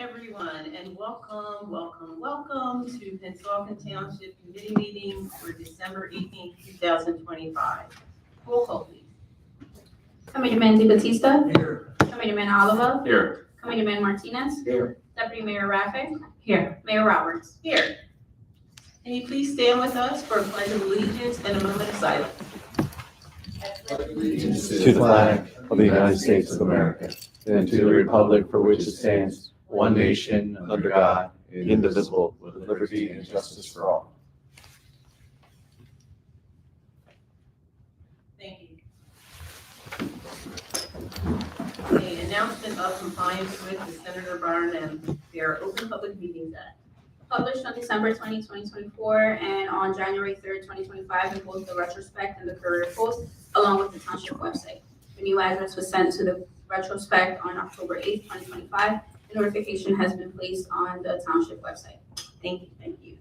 everyone, and welcome to Pennsauken Township Committee meeting for December 18th, 2025. Roll call, please. Committeeman DeBattista. Here. Committeeman Oliver. Here. Committeeman Martinez. Here. Deputy Mayor Raffic. Here. Mayor Roberts. Here. Can you please stand with us for a pledge of allegiance and a moment of silence? Allegiance to the flag of the United States of America and to the republic for which it stands, one nation, under God, indivisible, with liberty and justice for all. Thank you. Okay, announcement of compliance with the Senator Byron and their Open Public Meetings Act. Published on December 20, 2024, and on January 3rd, 2025, in both the Retrospect and the Courier Post, along with the Township website. The new address was sent to the Retrospect on October 8th, 2025. The notification has been placed on the Township website. Thank you.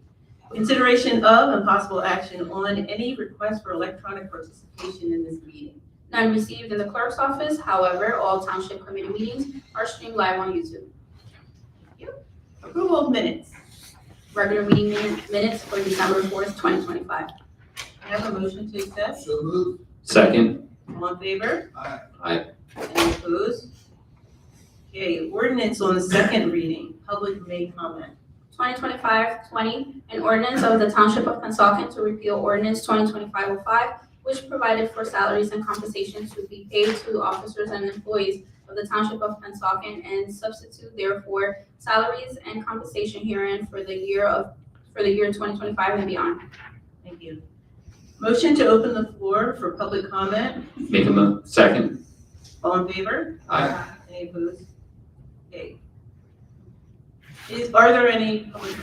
Consideration of and possible action on any request for electronic participation in this meeting. None received in the clerk's office. However, all Township Committee meetings are streamed live on YouTube. Thank you. Approval of minutes. Regular meeting minutes for December 4th, 2025. I have a motion to accept. So moved. Second. All in favor? Aye. Any opposed? Okay, ordinance on the second reading. Public may comment. 2025-20, an ordinance of the Township of Pennsauken to repeal ordinance 2025-05, which provided for salaries and compensation to be paid to officers and employees of the Township of Pennsauken and substitute therefore salaries and compensation herein for the year 2025 and beyond. Thank you. Motion to open the floor for public comment. Make a second. All in favor? Aye. Any opposed? Okay. Are there any public?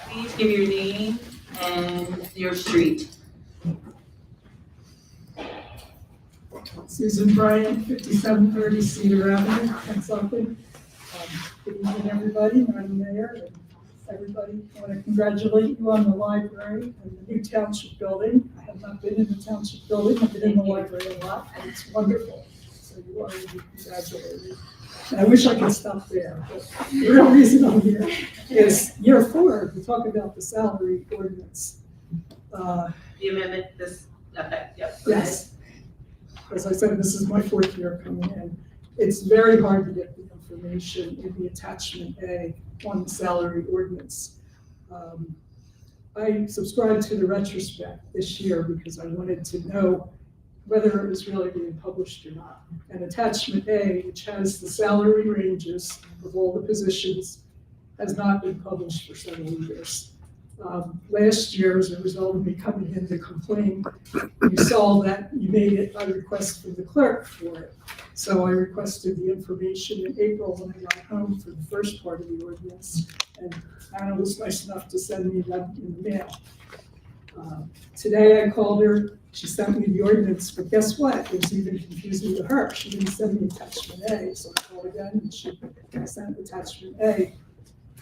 Please give your name and your street. Susan Bryant, 5730 Cedar Avenue, Pennsauken. Good evening, everybody. I'm the mayor, and everybody. I want to congratulate you on the library and the new township building. I have not been in the township building. I've been in the library a lot, and it's wonderful. So you are to be congratulated. And I wish I could stop there, but the real reason I'm here is year 4, we talk about the salary ordinance. The amendment, okay, yep. Yes. As I said, this is my 4th year coming in. It's very hard to get the information in the attachment A on the salary ordinance. I subscribed to the retrospect this year because I wanted to know whether it was really being published or not. And attachment A, which has the salary ranges of all the positions, has not been published for several years. Last year, as a result of me coming in to complain, you saw that you made it a request from the clerk for it. So I requested the information in April when I got home for the first part of the ordinance, and Anna was nice enough to send me that in the mail. Today I called her, she sent me the ordinance, but guess what? It was even confusing to her. She didn't send me attachment A, so I called again and she sent attachment A.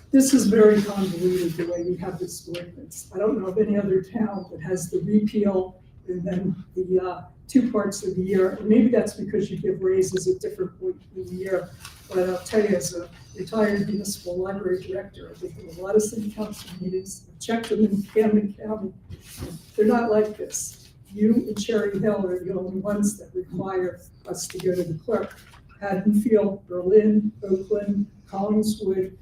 This is very convoluted, the way we have this ordinance. I don't know of any other town that has the repeal and then the 2 parts of the year. And maybe that's because you give raises at different points in the year. But I'll tell you, as a retired municipal library director, I've been to a lot of city council meetings. I've checked them in Camden County. They're not like this. You and Cherry Hill are the only ones that require us to go to the clerk. Haddonfield, Berlin, Oakland, Collingswood,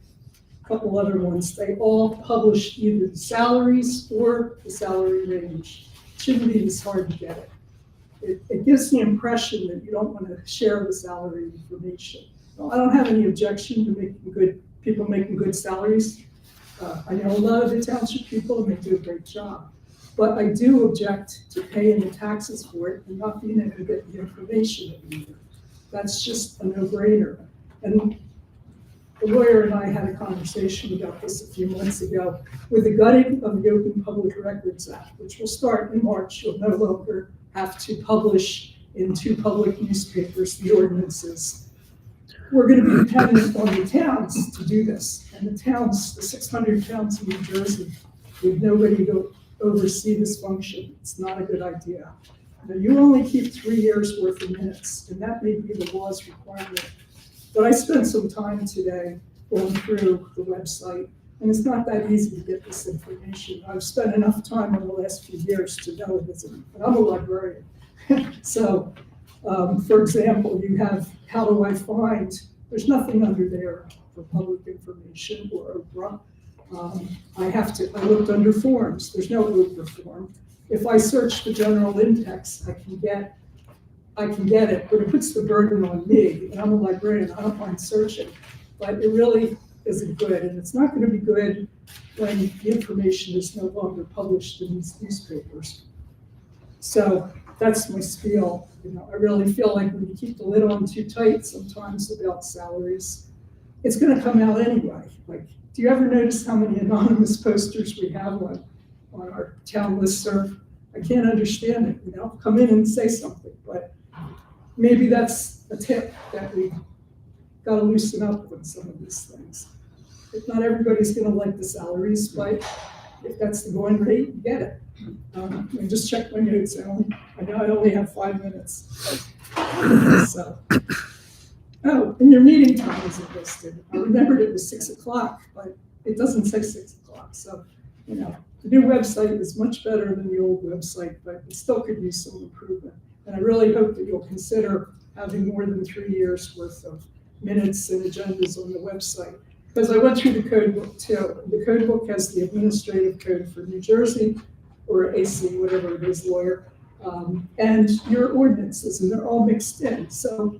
couple other ones, they all publish either the salaries or the salary range. It shouldn't be this hard to get it. It gives the impression that you don't want to share the salary information. Well, I don't have any objection to people making good salaries. I know a lot of the township people and they do a great job. But I do object to paying the taxes for it and not being able to get the information every year. That's just a no-brainer. And the lawyer and I had a conversation about this a few months ago. With the gutting of the Open Public Records Act, which will start in March, you'll no longer have to publish in 2 public newspapers the ordinances. We're going to be dependent on the towns to do this. And the towns, the 600 towns in New Jersey, with nobody to oversee this function, it's not a good idea. Now, you only keep 3 years worth of minutes, and that may be the law's requirement. But I spent some time today gone through the website, and it's not that easy to get this information. I've spent enough time in the last few years to know it isn't, but I'm a librarian. So, for example, you have, how do I find, there's nothing under there for public information or Oprah. I looked under forms, there's no Oprah form. If I search the general index, I can get it, but it puts the burden on me, and I'm a librarian, I don't mind searching. But it really isn't good, and it's not gonna be good when the information is no longer published in these newspapers. So that's my spiel. I really feel like when you keep the lid on too tight sometimes about salaries, it's gonna come out anyway. Like, do you ever notice how many anonymous posters we have on our town listserv? I can't understand it, come in and say something, but maybe that's a tip that we gotta loosen up with some of these things. If not everybody's gonna like the salaries, but if that's the going rate, you get it. And just check my notes, I know I only have 5 minutes. So. Oh, and your meeting time isn't listed. I remembered it was 6 o'clock, but it doesn't say 6 o'clock. So, the new website is much better than the old website, but it still could use some improvement. And I really hope that you'll consider having more than 3 years worth of minutes and agendas on the website. Because I went through the code book too. The code book has the administrative code for New Jersey, or AC, whatever it is, lawyer, and your ordinances, and they're all mixed in. So,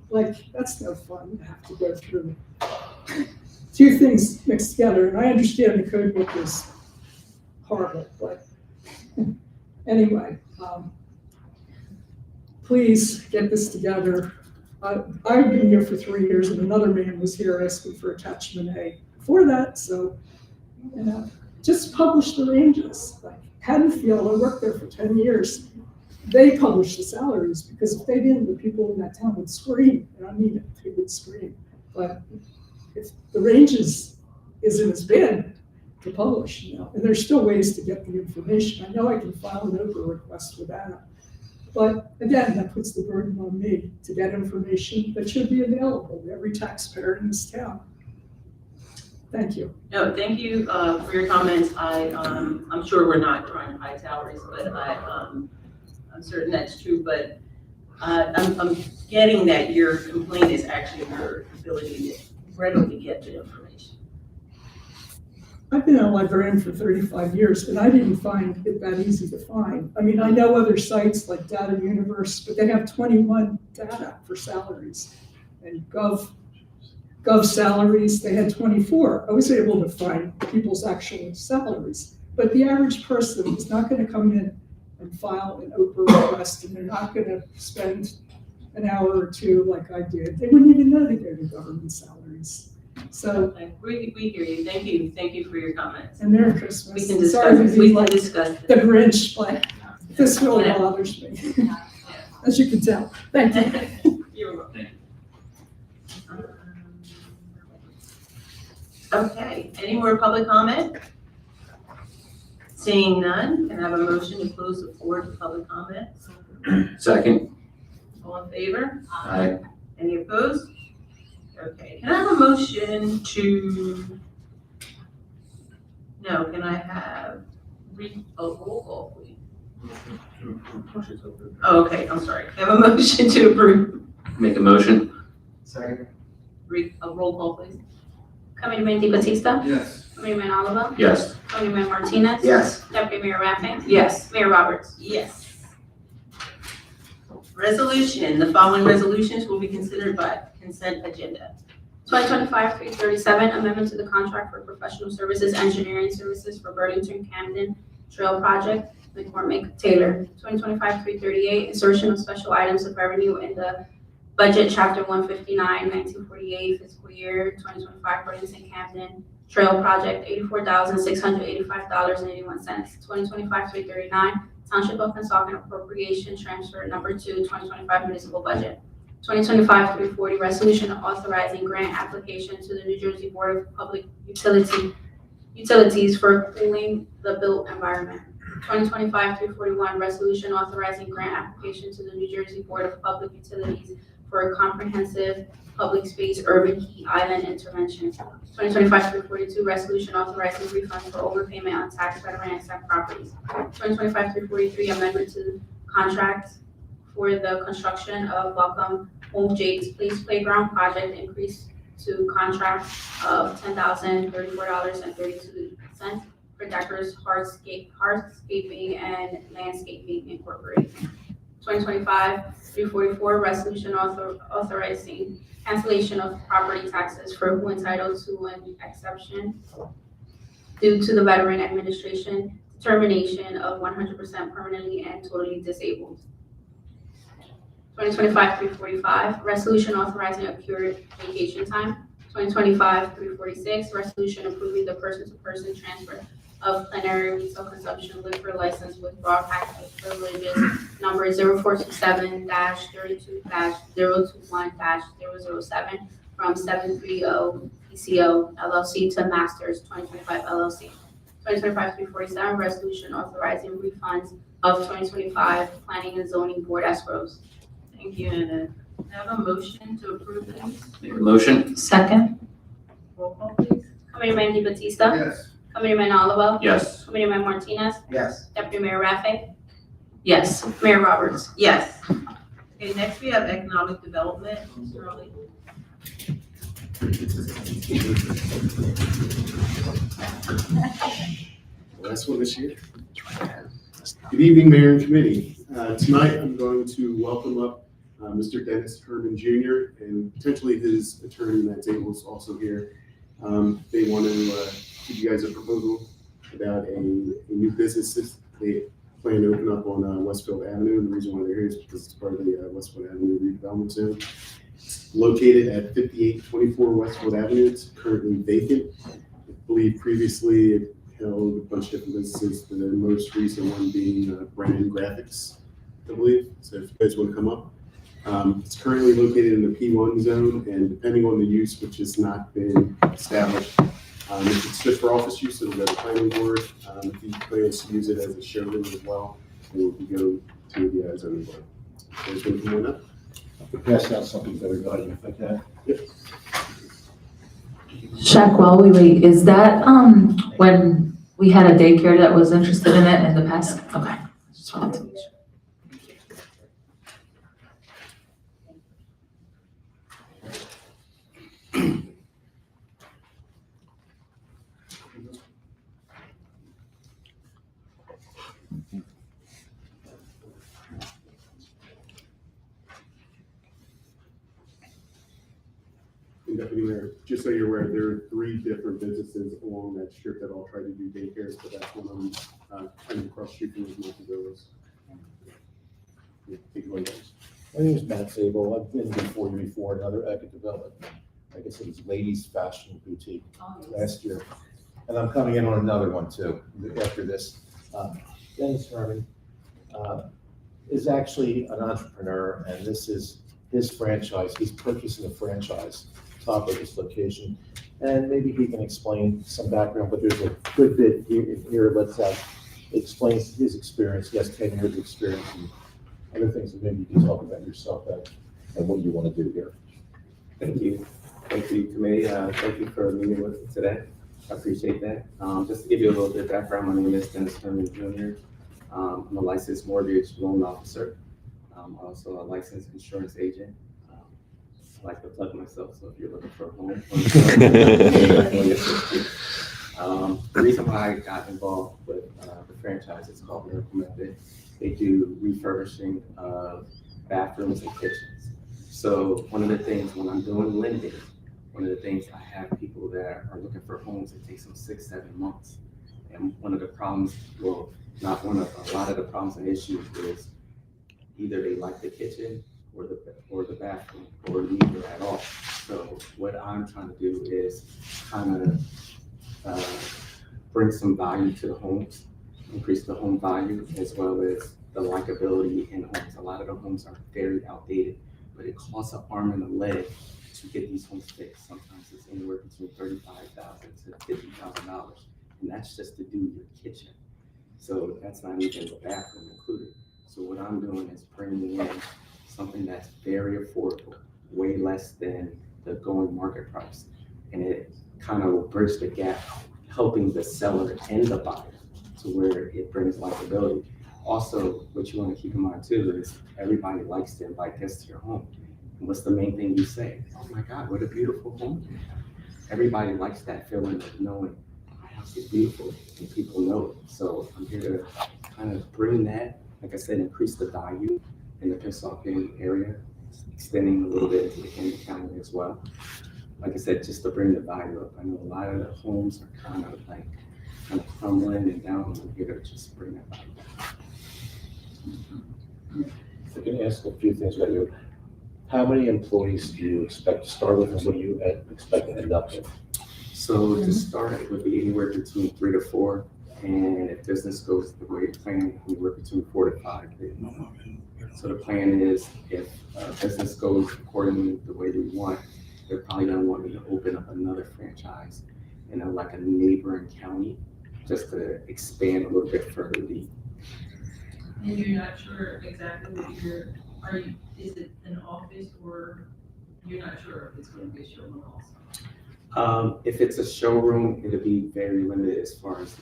that's no fun to have to go through 2 things mixed together. And I understand the code book is horrible, but anyway, please get this together. I've been here for 3 years, and another man was here asking for attachment A before that. So, just publish the ranges. Like Haddonfield, I worked there for 10 years. They published the salaries because if they didn't, the people in that town would scream, and I mean it, they would scream. But if the ranges isn't as bad to publish, and there's still ways to get the information. I know I can file an Oprah request with that. But again, that puts the burden on me to get information that should be available to every taxpayer in this town. Thank you. No, thank you for your comments. I'm sure we're not trying to hide salaries, but I'm certain that's true. But I'm getting that your complaint is actually your ability to readily get the information. I've been a librarian for 35 years, and I didn't find it that easy to find. I mean, I know other sites like Data Universe, but they have 21 data for salaries. And Gov salaries, they had 24. I was able to find people's actual salaries. But the average person is not going to come in and file an Oprah request, and they're not going to spend an hour or 2 like I did. They wouldn't even know to go to government salaries. So we hear you. Thank you for your comments. and Merry Christmas. We can discuss. Sorry to be We can like discuss. the Grinch, but this really bothers me, as you can tell. Thank you. You're welcome. Okay, any more public comment? Seeing none, can I have a motion to close the floor to public comment? Second. All in favor? Aye. Any opposed? Okay, can I have a motion to, no, can I have roll call, please? Oh, okay, I'm sorry. Can I have a motion to approve? Make a motion. Second. A roll call, please. Committeeman Di Battista? Yes. Committeeman Oliver? Yes. Committeeman Martinez? Yes. Deputy Mayor Rapping? Yes. Mayor Roberts? Yes. Resolution, the following resolutions will be considered by consent agenda. 2025-337, amendment to the contract for professional services engineering services for Burlington Camden Trail Project, McCormick Taylor. 2025-338, insertion of special items of revenue in the budget, chapter 159, 1948, fiscal year 2025, Burlington Camden Trail Project, $84,685.81. 2025-339, Township of Pennsauken appropriation transfer number 2, 2025 municipal budget. 2025-340, resolution authorizing grant application to the New Jersey Board of Public Utilities for cooling the built environment. 2025-341, resolution authorizing grant application to the New Jersey Board of Public Utilities for a comprehensive public space urban heat island intervention. 2025-342, resolution authorizing refund for overpayment on tax veteran exempt properties. 2025-343, amendment to contract for the construction of Welcome Home Jake's Place Playground project, increase to contract of $10,034.32 for Deckers Hardscaping and Landscaping Incorporated. 2025-344, resolution authorizing cancellation of property taxes for who entitled to an exception due to the Veteran Administration determination of 100% permanently and totally disabled. 2025-345, resolution authorizing accrued vacation time. 2025-346, resolution approving the person-to-person transfer of plenary retail consumption liquor license with broad package privileges number 0427-32-021-007 from 730 PCO LLC to Masters 2025 LLC. 2025-347, resolution authorizing refunds of 2025 Planning and Zoning Board escrows. Thank you, and have a motion to approve these. Make a motion? Second. Roll call, please. Committeeman Di Battista? Yes. Committeeman Oliver? Yes. Committeeman Martinez? Yes. Deputy Mayor Raffay? Yes. Mayor Roberts? Yes. Okay, next we have economic development. Mr. Rowley. Last one this year. Good evening, Mayor and Committee. Tonight, I'm going to welcome up Mr. Dennis Herman Jr. and potentially his attorney, Matt Zabel, is also here. They want to give you guys a proposal about a new business they plan to open up on Westfield Avenue. And the reason why they're here is because it's part of the Westfield Avenue redevelopment zone. It's located at 5824 Westfield Avenue. It's currently vacant. I believe previously it held a bunch of different businesses, the most recent one being Brennan Graphics, I believe. So if you guys want to come up. It's currently located in the P1 zone, and depending on the use, which has not been established, if it's just for office use, it'll go to the planning board. If he plans to use it as a showroom as well, it will go to the zoning board. You guys want to come on up? I could pass out something to everybody if I can. Shaq, while we wait, is that, when we had a daycare that was interested in it in the past? Okay. Just wanted to make sure. And Deputy Mayor, just so you're aware, there are 3 different businesses along that strip that all try to do daycares, but that's one of them, kind of across the street from those multi-villas. Yeah, take it away, guys. My name is Matt Zabel. I've been before you before another epic development. I guess it was Ladies Fashion Boutique last year. And I'm coming in on another one too, after this. Dennis Herman is actually an entrepreneur, and this is his franchise. He's purchasing a franchise top of this location. And maybe he can explain some background, but there's a good bit here. Let's explain his experience. He has 10 years of experience and other things that maybe you can talk about yourself and what you want to do here. Thank you. Thank you, committee. Thank you for meeting with me today. I appreciate that. Just to give you a little bit of background, my name is Dennis Herman Jr. I'm a licensed mortgage loan officer. I'm also a licensed insurance agent. I like to plug myself, so if you're looking for a home, the reason why I got involved with the franchise is called Miracle Method. They do refurbishing of bathrooms and kitchens. So one of the things when I'm doing lending, one of the things I have people that are looking for homes, it takes them 6-7 months. And one of the problems, well, not one of, a lot of the problems and issues is either they like the kitchen or the bathroom, or neither at all. So what I'm trying to do is kind of bring some value to the homes, increase the home value, as well as the likability in homes. A lot of the homes are very outdated, but it costs an arm and a leg to get these homes fixed. Sometimes it's anywhere between $35,000 to $50,000, and that's just to do your kitchen. So that's not even the bathroom included. So what I'm doing is bringing in something that's very affordable, way less than the going market price. And it kind of will bridge the gap, helping the seller and the buyer to where it brings likability. Also, what you want to keep in mind too is everybody likes to invite guests to your home. And what's the main thing you say? Oh my God, what a beautiful home. Everybody likes that feeling of knowing my house is beautiful and people know it. So I'm here to kind of bring that, like I said, increase the value in the Pennsauken area, extending a little bit into the Camden County as well. Like I said, just to bring the value up. I know a lot of the homes are kind of crumbling and down. I'm here to just bring that value back. I can ask a few things about you. How many employees do you expect to start with, and what do you expect to end up with? So to start, it would be anywhere between 3 to 4. And if business goes the way it's planned, we work between 4 to 5. So the plan is if business goes according to the way we want, they're probably gonna want me to open up another franchise in a neighboring county, just to expand a little bit further deep. And you're not sure exactly what is it an office or you're not sure if it's going to be a showroom also? If it's a showroom, it'll be very limited as far as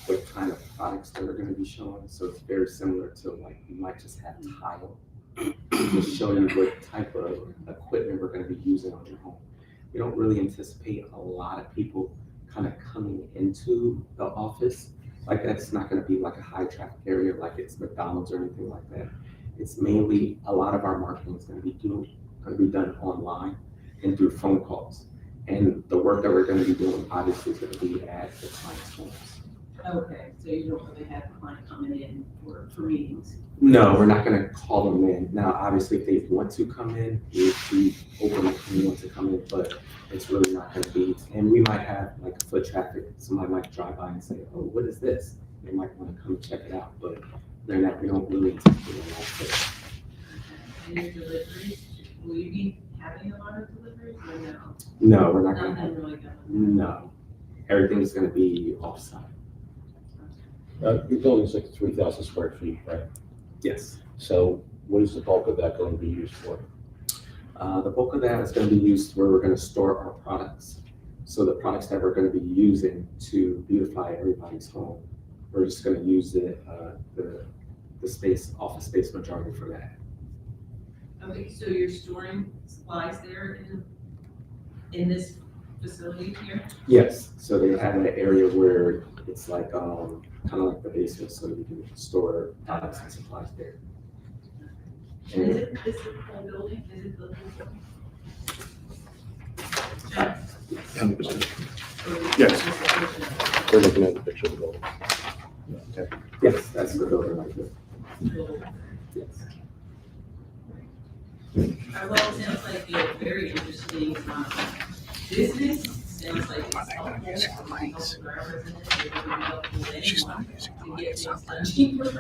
what kind of products that are gonna be showing. So it's very similar to you might just have tile to show you what type of equipment we're gonna be using on your home. We don't really anticipate a lot of people kind of coming into the office. Like that's not gonna be like a high traffic area like it's McDonald's or anything like that. It's mainly, a lot of our marketing is gonna be done online and through phone calls. And the work that we're gonna be doing obviously is gonna be at the client's homes. Okay, so you don't really have a client coming in for meetings? No, we're not gonna call them in. Now, obviously, if they want to come in, we open up for anyone to come in, but it's really not gonna be. And we might have a foot traffic. Somebody might drive by and say, oh, what is this? They might wanna come check it out, but we don't really anticipate that. And your deliveries, will you be having a lot of deliveries or no? No, we're not gonna Nothing have, really going? no. Everything's gonna be offsite. Your building's 3,000 square feet, right? Yes. So what is the bulk of that going to be used for? The bulk of that is going to be used where we're going to store our products. So the products that we're going to be using to beautify everybody's home, we're just going to use the office space majority for that. Okay, so you're storing supplies there in this facility here? Yes. So they have an area where it's kind of like the basement, so you can store products and supplies there. And is it the whole building? Is it the whole building? Yes. We're looking at the picture of the building. Okay. Yes, that's the building right there. Yes. Well, it sounds like a very interesting business. Sounds like it's helpful for our residents. It would be helpful to anyone to get things done cheaper, to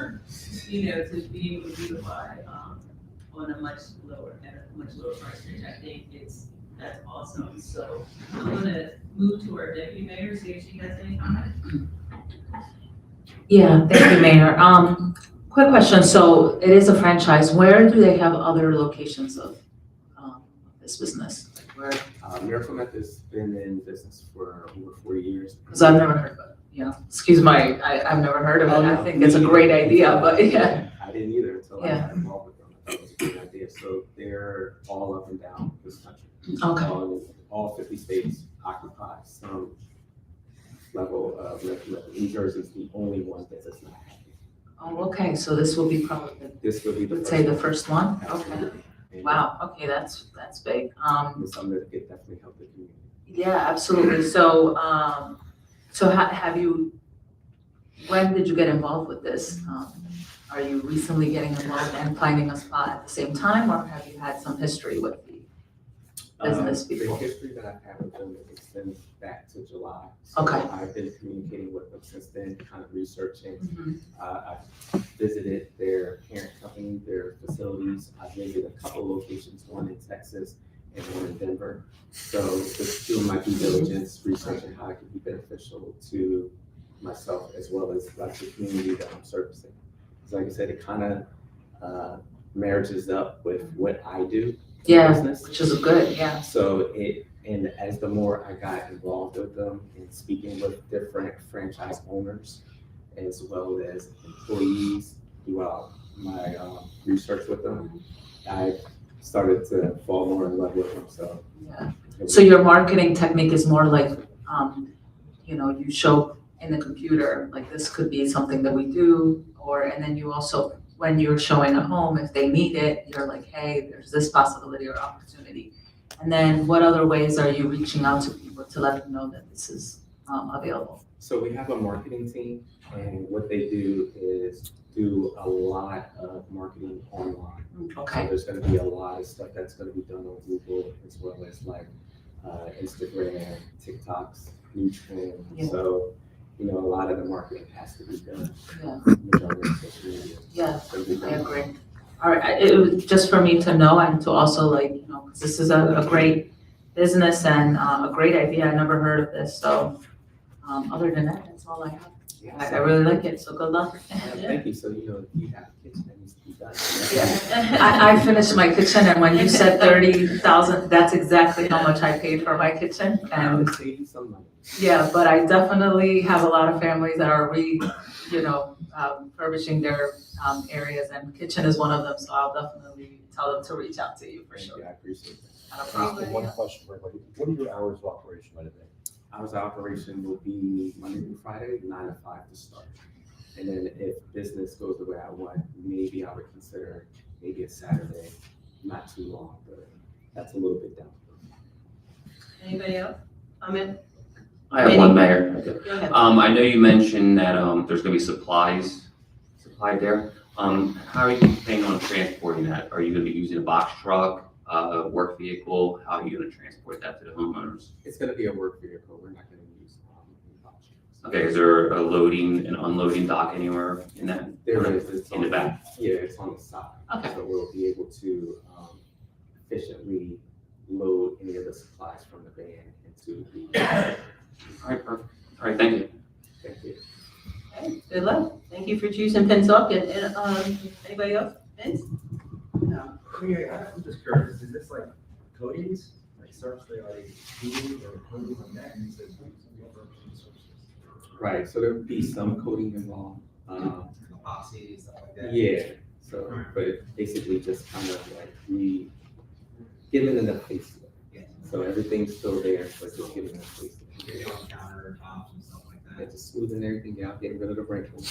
be able to beautify on a much lower price range. I think that's awesome. So I'm gonna move to our deputy mayor, see if she has any comment. Yeah, thank you, Mayor. Quick question. So it is a franchise. Where do they have other locations of this business? Where? Miracle Meth has been in business for over 40 years. Because I've never heard of it. Excuse I've never heard of it. I think it's a great idea, but yeah. I didn't either until I Yeah. got involved with them. I thought it was a great idea. So they're all up and down this country. Okay. All 50 states occupy some level of miracle meth. New Jersey is the only one that does not have it. Oh, okay. So this will be probably, This will be the let's first say the one. first one? Okay. Absolutely. And Wow. Okay, that's big. It's something that could definitely help the community. Yeah, absolutely. So, have you, when did you get involved with this? Are you recently getting involved and finding a spot at the same time, or have you had some history with the business before? The history that I've had with them extends back to July. So Okay. I've been communicating with them since then, kind of researching. Mhm. I've visited their parent company, their facilities. I've visited a couple locations, one in Texas and one in Denver. So just doing my due diligence, researching how it could be beneficial to myself as well as like the community that I'm servicing. So like I said, it kind of marriages up with what I do in Yeah, business. which is good, yeah. So and as the more I got involved with them and speaking with different franchise owners as well as employees throughout my research with them, I started to fall more in love with them. So Yeah. So your marketing technique is more like, you show in the computer, like this could be something that we do, and then you also, when you're showing a home, if they need it, you're like, hey, there's this possibility or opportunity. And then what other ways are you reaching out to people to let them know that this is available? So we have a marketing team, and what they do is do a lot of marketing online. So Okay, there's going to be a lot of stuff that's going to be done on Google as well as like Instagram, TikToks, YouTube. Yeah. So, a lot of the marketing has to be done. Yeah. On social media. Yeah, So we I agree. All right, it was just for me to know and to also 'cause this is a great business and a great idea. I never heard of this, so other than that, that's all I have. I really like it, so good luck. Thank you. So, if you have a kitchen that needs to be done. Yeah, I finished my kitchen, and when you said 30,000, that's exactly how much I paid for my kitchen. I And would save you some money. yeah, but I definitely have a lot of families that are furbishing their areas, and kitchen is one of them. So I'll definitely tell them to reach out to you for Thank sure. you. I appreciate that. Not a problem. One question for everybody. What are your hours of operation by the day? Hours of operation will be Monday through Friday, 9 to 5 to start. And then if business goes the way I want, maybe I would consider maybe a Saturday, not too long, but that's a little bit down. Anybody else? Comment? I have one, Mayor. Go ahead. I know you mentioned that, there's gonna be supplied there. How are you planning on transporting that? Are you gonna be using a box truck, work vehicle? How are you gonna transport that to the homeowners? It's gonna be a work vehicle. We're not gonna use any options. Okay, is there a loading and unloading dock anywhere in that? There is. It's In the back? Yeah, it's on the side. Okay. So we'll be able to efficiently load any of the supplies from the van into the. All right, perfect. All right, thank you. Thank you. Okay, good luck. Thank you for choosing Pennsauken. And, anybody else? Vince? No. I'm just curious, is this like coatings, like surface, like heating or coating on that? And so Right, so there would be some coating involved. epoxy, stuff like that? Yeah, so, but basically just kind of like giving it a facelift. Yeah. So everything's still there, but just giving it a facelift. Maybe on countertops and stuff like Yeah, that. just smoothing everything out, getting rid of the wrinkles.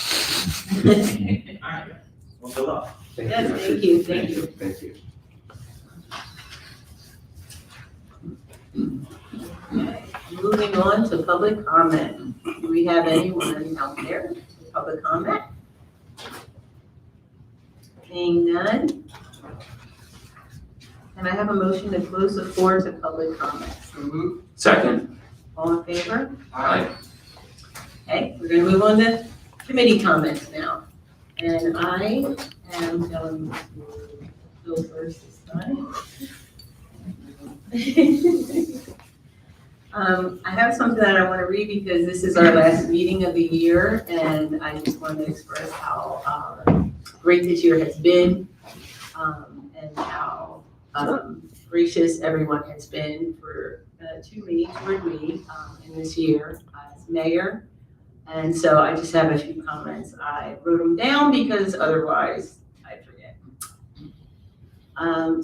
All right, well, good luck. Yes, I thank appreciate you, it. thank you. Thank you. Moving on to public comment. Do we have anyone out there for public comment? Seeing none. Can I have a motion to close the floor to public comments? Second? All in favor? Aye. Okay, we're gonna move on to committee comments now. And I am going to go first this time. I have something that I want to read because this is our last meeting of the year, and I just want to express how great this year has been, and how gracious everyone has been toward me in this year as mayor. And so I just have a few comments. I wrote them down because otherwise I'd forget.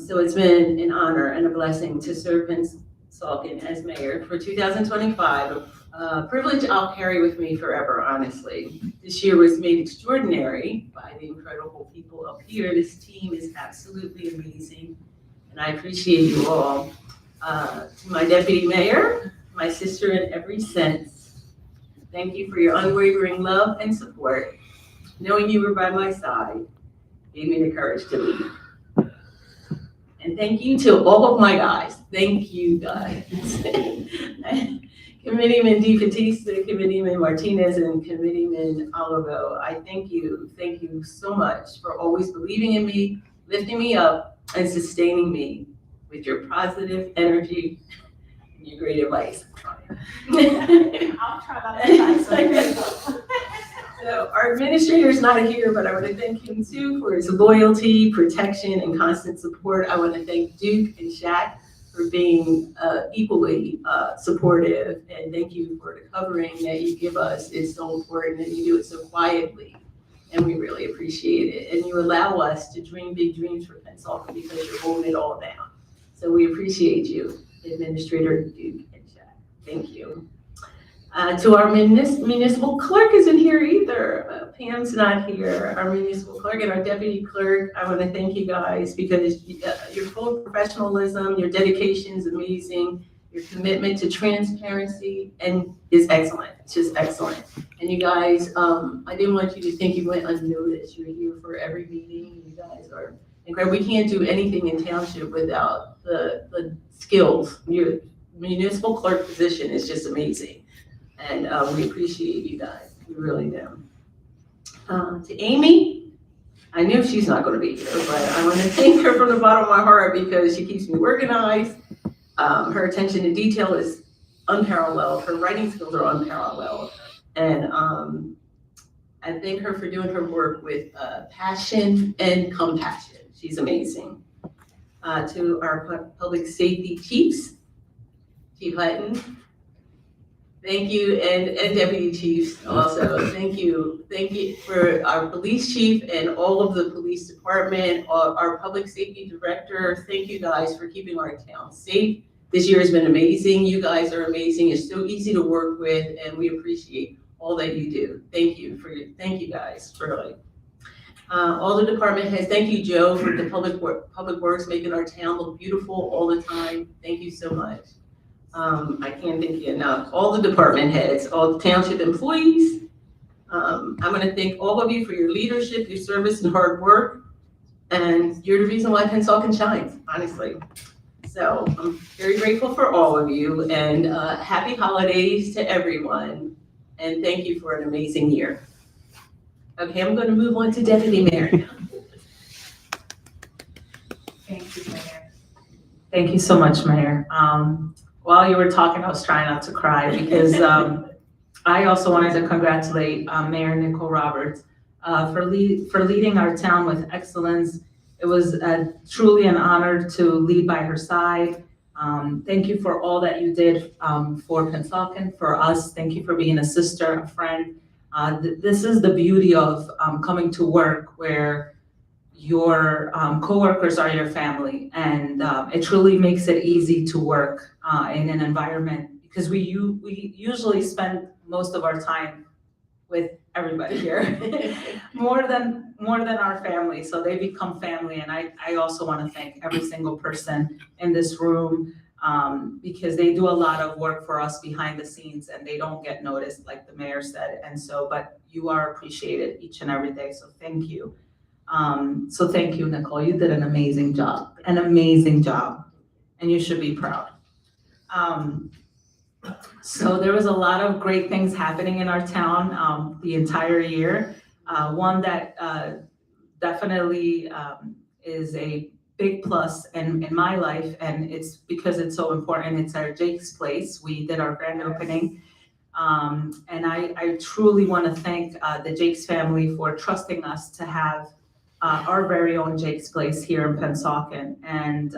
So it's been an honor and a blessing to serve Pennsauken as mayor for 2025, a privilege I'll carry with me forever, honestly. This year was made extraordinary by the incredible people up here. This team is absolutely amazing, and I appreciate you all. To my deputy mayor, my sister in every sense, thank you for your unwavering love and support. Knowing you were by my side gave me the courage to lead. And thank you to all of my guys. Thank you, guys. Committeeman DeFatista, Committeeman Martinez, and Committeeman Olivo, I thank you. Thank you so much for always believing in me, lifting me up, and sustaining me with your positive energy, your great advice. I'll try not to die, so here you go. So our administrator is not here, but I want to thank him too for his loyalty, protection, and constant support. I want to thank Duke and Shaq for being equally supportive, and thank you for the covering that you give us. It's so important, and you do it so quietly, and we really appreciate it. And you allow us to dream big dreams for Pennsauken because you're holding it all down. So we appreciate you, Administrator Duke and Shaq. Thank you. To our municipal clerk isn't here either. Pam's not here. Our municipal clerk and our deputy clerk, I want to thank you guys because your full professionalism, your dedication is amazing. Your commitment to transparency is excellent. It's just excellent. And you guys, I didn't want you to think you went unnoticed. You're here for every meeting. You guys are incredible. We can't do anything in township without the skills. Your municipal clerk position is just amazing. And we appreciate you guys. We really do. To Amy, I knew she's not going to be here, but I want to thank her from the bottom of my heart because she keeps me organized. Her attention to detail is unparalleled. Her writing skills are unparalleled. And I thank her for doing her work with passion and compassion. She's amazing. To our public safety chiefs, Chief Hutton, thank you, and deputy chiefs also. Thank you for our police chief and all of the police department, our public safety director. Thank you guys for keeping our town safe. This year has been amazing. You guys are amazing. It's so easy to work with, and we appreciate all that you do. Thank you guys, really. All the department heads, thank you, Joe, for the public works, making our town look beautiful all the time. Thank you so much. I can't thank you enough. All the department heads, all the township employees. I'm going to thank all of you for your leadership, your service, and hard work. And you're the reason why Pennsauken shines, honestly. So I'm very grateful for all of you, and happy holidays to everyone. And thank you for an amazing year. Okay, I'm going to move on to Deputy Mayor now. Thank you, Mayor. Thank you so much, Mayor. While you were talking, I was trying not to cry because I also wanted to congratulate Mayor Nicole Roberts for leading our town with excellence. It was truly an honor to lead by her side. Thank you for all that you did for Pennsauken, for us. Thank you for being a sister, a friend. This is the beauty of coming to work where your coworkers are your family, and it truly makes it easy to work in an environment because we usually spend most of our time with everybody here, more than our family, so they become family. And I also want to thank every single person in this room because they do a lot of work for us behind the scenes and they don't get noticed, like the mayor said. And so, but you are appreciated each and every day, so thank you. So thank you, Nicole. You did an amazing job, and you should be proud. So there was a lot of great things happening in our town the entire year. One that definitely is a big plus in my life, and it's because it's so important. It's our Jake's Place. We did our grand opening. And I truly want to thank the Jake's family for trusting us to have our very own Jake's Place here in Pennsauken. And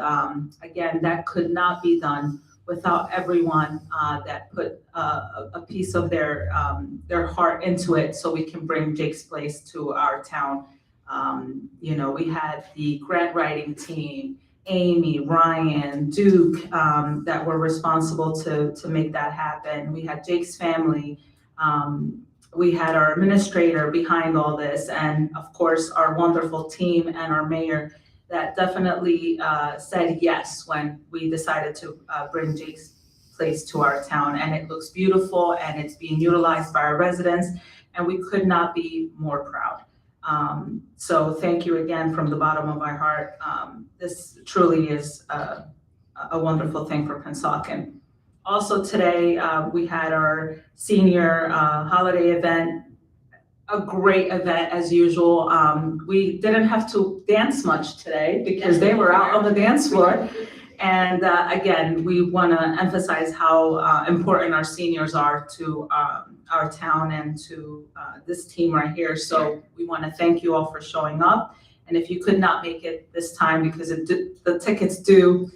again, that could not be done without everyone that put a piece of their heart into it so we can bring Jake's Place to our town. We had the grant writing team, Amy, Ryan, Duke, that were responsible to make that happen. We had Jake's family. We had our administrator behind all this, and of course, our wonderful team and our mayor that definitely said yes when we decided to bring Jake's Place to our town. And it looks beautiful, and it's being utilized by our residents, and we could not be more proud. So thank you again from the bottom of our heart. This truly is a wonderful thing for Pennsauken. Also today, we had our senior holiday event, a great event as usual. We didn't have to dance much today because they were out on the dance floor. And again, we want to emphasize how important our seniors are to our town and to this team right here. So we want to thank you all for showing up. And if you could not make it this time because the tickets do,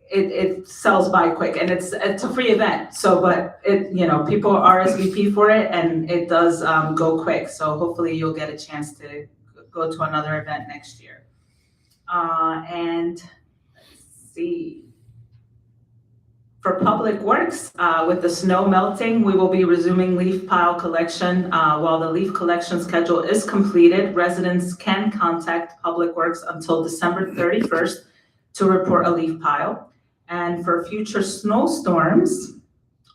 it sells by quick, and it's a free event. So, but people RSVP for it, and it does go quick. So hopefully you'll get a chance to go to another event next year. And let's see. For Public Works, with the snow melting, we will be resuming leaf pile collection. While the leaf collection schedule is completed, residents can contact Public Works until December 31st to report a leaf pile. And for future snowstorms,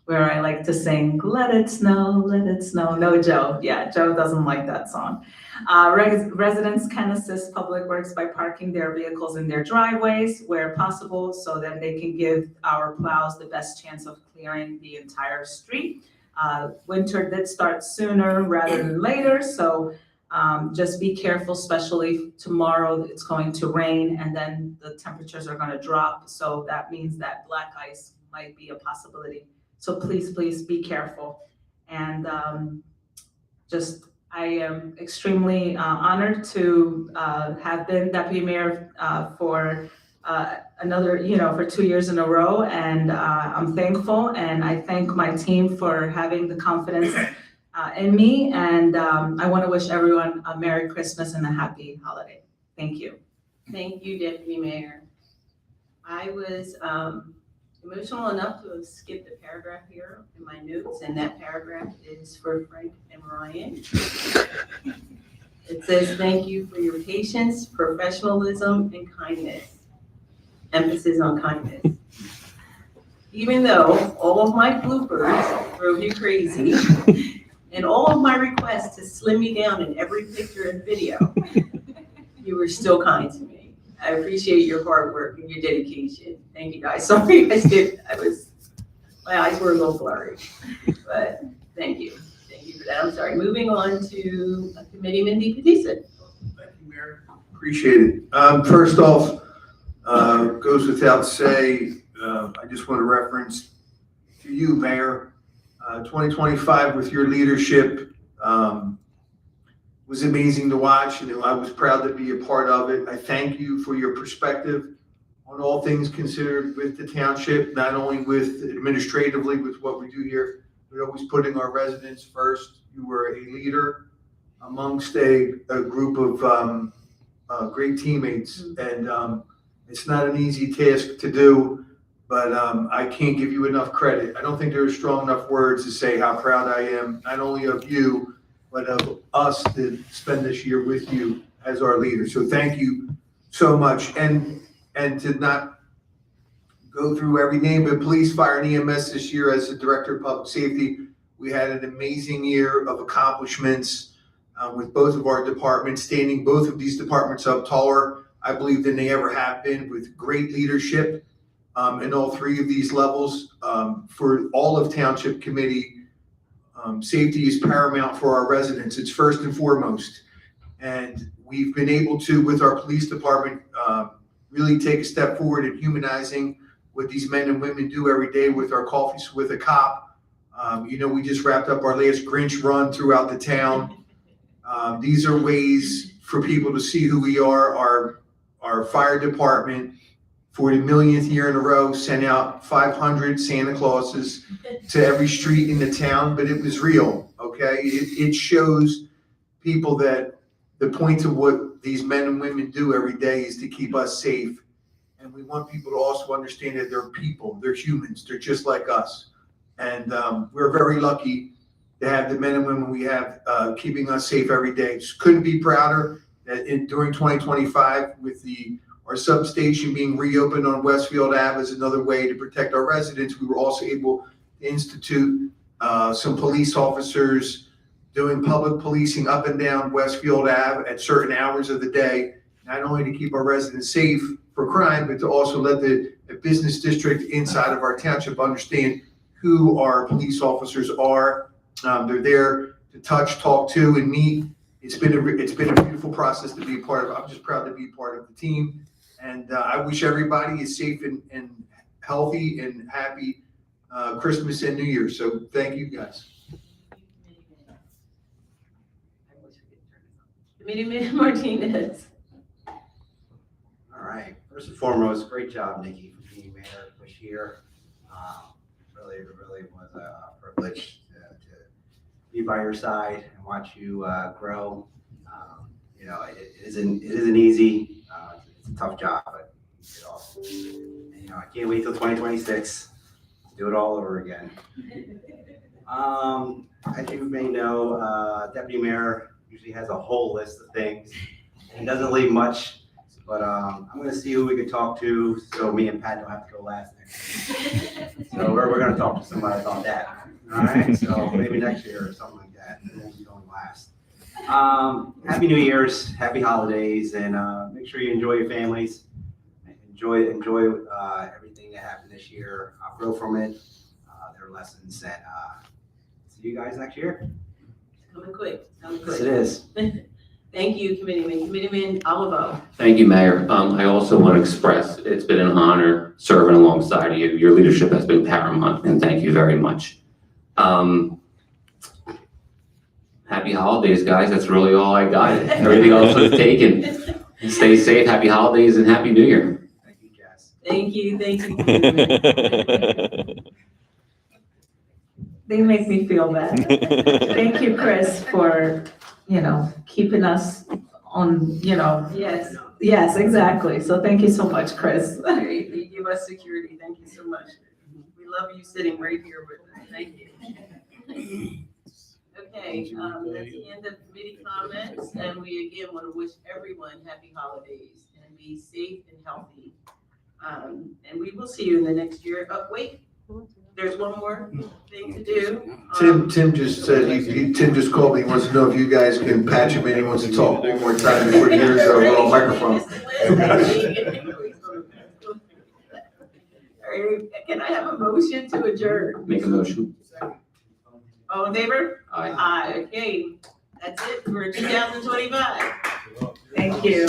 where I like to sing, let it snow, no Joe. Yeah, Joe doesn't like that song. Residents can assist Public Works by parking their vehicles in their driveways where possible so that they can give our plows the best chance of clearing the entire street. Winter did start sooner rather than later, so just be careful, especially tomorrow. It's going to rain and then the temperatures are going to drop. So that means that black ice might be a possibility. So please be careful. And I am extremely honored to have been deputy mayor for for 2 years in a row. And I'm thankful, and I thank my team for having the confidence in me. And I want to wish everyone a Merry Christmas and a happy holiday. Thank you. Thank you, Deputy Mayor. I was emotional enough to have skipped a paragraph here in my notes, and that paragraph is for Frank and Ryan. It says, thank you for your patience, professionalism, and kindness. Emphasis on kindness. Even though all of my bloopers drove you crazy, and all of my requests to slim me down in every picture and video, you were still kind to me. I appreciate your hard work and your dedication. Thank you guys. Sorry, my eyes were a little blurry, but thank you. Thank you for that. I'm sorry. Moving on to Committeeman DePatisa. Thank you, Mayor. Appreciate it. First off, goes without say, I just want to reference to you, Mayor, 2025 with your leadership was amazing to watch, and I was proud to be a part of it. I thank you for your perspective on all things considered with the township, not only with administratively with what we do here, but always putting our residents first. You were a leader amongst a group of great teammates, and it's not an easy task to do, but I can't give you enough credit. I don't think there are strong enough words to say how proud I am, not only of you, but of us to spend this year with you as our leader. So thank you so much. And to not go through every name, but police, fire, and EMS this year as the Director of Public Safety, we had an amazing year of accomplishments with both of our departments, standing both of these departments up taller, I believe, than they ever have been, with great leadership in all three of these levels. For all of Township Committee, safety is paramount for our residents. It's first and foremost. And we've been able to, with our police department, really take a step forward in humanizing what these men and women do every day with our Coffees with a Cop. We just wrapped up our last Grinch run throughout the town. These are ways for people to see who we are. Our fire department, for the millionth year in a row, sent out 500 Santa Clauses to every street in the town, but it was real, okay? It shows people that the point of what these men and women do every day is to keep us safe. And we want people to also understand that they're people, they're humans, they're just like us. And we're very lucky to have the men and women we have keeping us safe every day. Just couldn't be prouder that during 2025, with our substation being reopened on Westfield Ave as another way to protect our residents, we were also able to institute some police officers doing public policing up and down Westfield Ave at certain hours of the day, not only to keep our residents safe for crime, but to also let the business district inside of our township understand who our police officers are. They're there to touch, talk to, and meet. It's been a beautiful process to be a part of. I'm just proud to be part of the team. And I wish everybody is safe and healthy and happy Christmas and New Year. So thank you guys. Committeeman Martinez. All right, first and foremost, great job, Nikki, for being mayor this year. Really was a privilege to be by your side and watch you grow. You know, it isn't easy. It's a tough job, but you did awesome. And, you know, I can't wait till 2026 to do it all over again. As you may know, Deputy Mayor usually has a whole list of things and doesn't leave much. But I'm gonna see who we can talk to, so me and Pat don't have to go last next year. So we're gonna talk to somebody about that, all right? So maybe next year or something like that, we won't be going last. Happy New Year's, happy holidays, and make sure you enjoy your families. Enjoy everything that happened this year. Grow from it, their lessons, and see you guys next year. Coming quick. Yes, it is. Thank you, Committeeman. Committeeman Olivo. Thank you, Mayor. I also want to express it's been an honor serving alongside of you. Your leadership has been paramount, and thank you very much. Happy holidays, guys. That's really all I got. Everything else was taken. Stay safe. Happy holidays and Happy New Year. Thank you, Jess. Thank you, Committeeman. They make me feel bad. Thank you, Chris, for, keeping us on, Yes, yes, exactly. So thank you so much, Chris. you give us security. Thank you so much. We love you sitting right here with us. Thank you. Okay, that's the end of committee comments, and we again want to wish everyone happy holidays and be safe and healthy. And we will see you in the next year. Oh, wait, there's one more thing to do. Tim just said, Tim just called me, he wants to know if you guys can patch him in, he wants to talk one more time before he hears our little microphone. All right, can I have a motion to adjourn? Make a motion. All in favor? Aye. Aye, okay, that's it for 2025. Thank you.